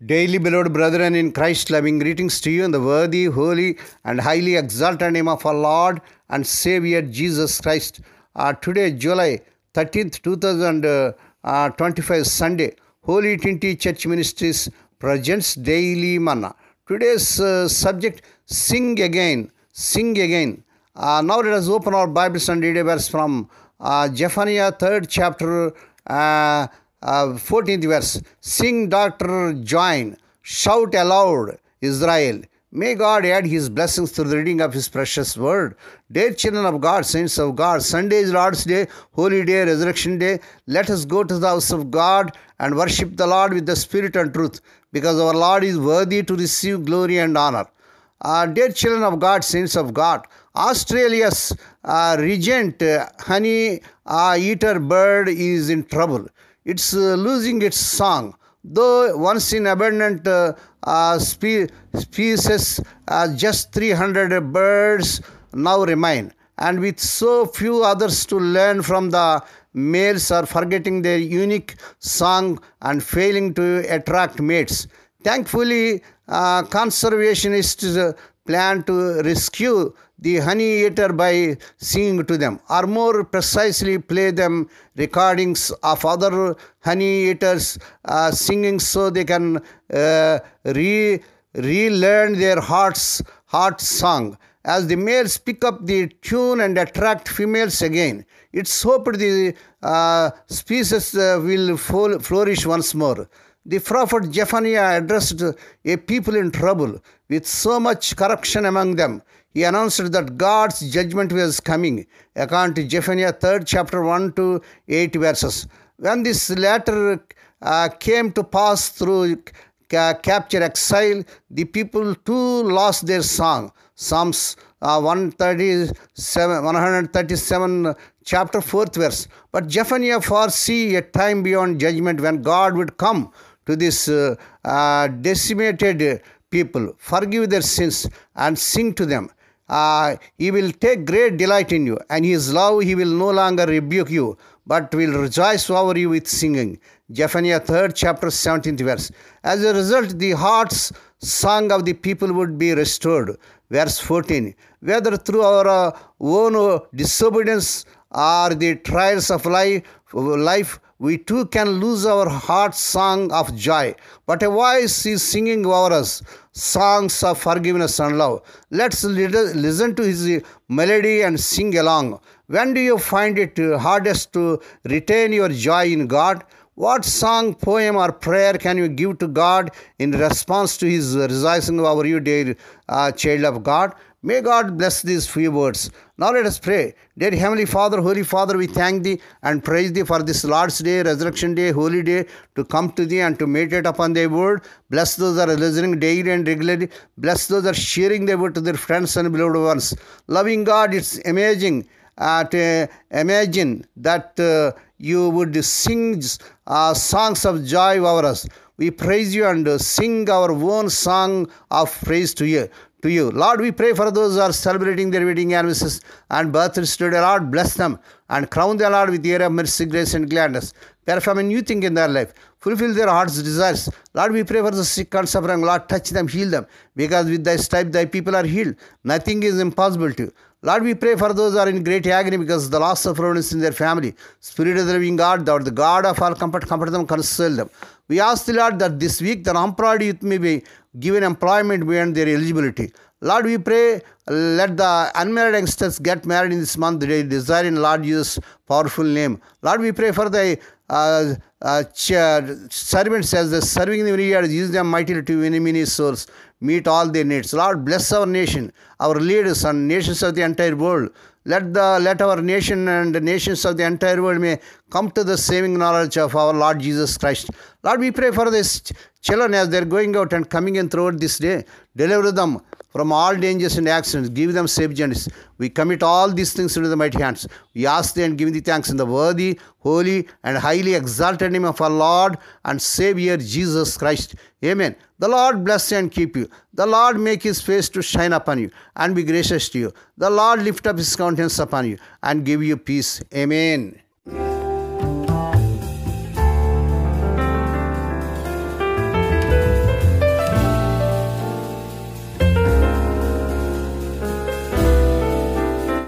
Daily beloved brethren in Christ, loving greetings to you in the worthy, holy, and highly exalted name of our Lord and Savior Jesus Christ. Today, July 13th, 2025, Sunday, Holy Trinity Church Ministries presents Daily Manna. Today's subject, Sing Again, Sing Again. Now let us open our Bibles and read a verse from Zephaniah 3rd chapter, 14th verse. Sing, daughter, join, shout aloud, Israel. May God add His blessings through the reading of His precious word. Dear children of God, saints of God, Sunday is Lord's Day, Holy Day, Resurrection Day. Let us go to the house of God and worship the Lord with the Spirit and truth, because our Lord is worthy to receive glory and honor. Dear children of God, saints of God, Australia's regent honey eater bird is in trouble. It's losing its song. Though once in abundant species, just 300 birds now remain. And with so few others to learn from, the males are forgetting their unique song and failing to attract mates. Thankfully, conservationists plan to rescue the honey eater by singing to them, or more precisely, play them recordings of other honey eaters singing, so they can relearn their heart song. As the males pick up the tune and attract females again, it's hoped the species will flourish once more. The prophet Zephaniah addressed a people in trouble with so much corruption among them. He announced that God's judgment was coming, according to Zephaniah 3rd chapter 1 to 8 verses. When this latter came to pass through capture exile, the people too lost their song. Psalms 137 chapter 4th verse. But Zephaniah foresaw a time beyond judgment when God would come to this decimated people, forgive their sins, and sing to them. He will take great delight in you, and His love He will no longer rebuke you, but will rejoice over you with singing. Zephaniah 3rd chapter 17th verse. As a result, the heart's song of the people would be restored. Verse 14. Whether through our own disobedience or the trials of life, we too can lose our heart song of joy. But a voice is singing over us songs of forgiveness and love. Let's listen to His melody and sing along. When do you find it hardest to retain your joy in God? What song, poem, or prayer can you give to God in response to His rejoicing over you, dear child of God? May God bless these few words. Now let us pray. Dear Heavenly Father, Holy Father, we thank Thee and praise Thee for this Lord's Day, Resurrection Day, Holy Day, to come to Thee and to meditate upon Thy word. Bless those that are listening daily and regularly. Bless those that are sharing Thy word to their friends and beloved ones. Loving God, it's amazing to imagine that You would sing songs of joy over us. We praise You and sing our own song of praise to You. Lord, we pray for those who are celebrating their wedding anniversaries and birthdays today. Lord, bless them and crown them, Lord, with the year of mercy, grace, and gladness. Perform a new thing in their life. Fulfill their heart's desires. Lord, we pray for the sick and suffering. Lord, touch them, heal them, because with Thy stripe Thy people are healed. Nothing is impossible to You. Lord, we pray for those who are in great agony because of the loss of providence in their family. Spirit of the living God, Thou art the God of all comfort, comfort them, console them. We ask the Lord that this week the unemployed youth may be given employment beyond their eligibility. Lord, we pray, let the unmarried youngsters get married in this month. They desire in Lord Jesus' powerful name. Lord, we pray for Thy servants as the serving the vineyard, use them mightily to win many souls, meet all their needs. Lord, bless our nation, our leaders, and nations of the entire world. Let our nation and the nations of the entire world may come to the saving knowledge of our Lord Jesus Christ. Lord, we pray for these children as they are going out and coming in throughout this day. Deliver them from all dangers and accidents. Give them safe journeys. We commit all these things into the mighty hands. We ask Thee and give Thee thanks in the worthy, holy, and highly exalted name of our Lord and Savior Jesus Christ. Amen. The Lord bless you and keep you. The Lord make His face to shine upon you and be gracious to you. The Lord lift up His countenance upon you and give you peace. Amen.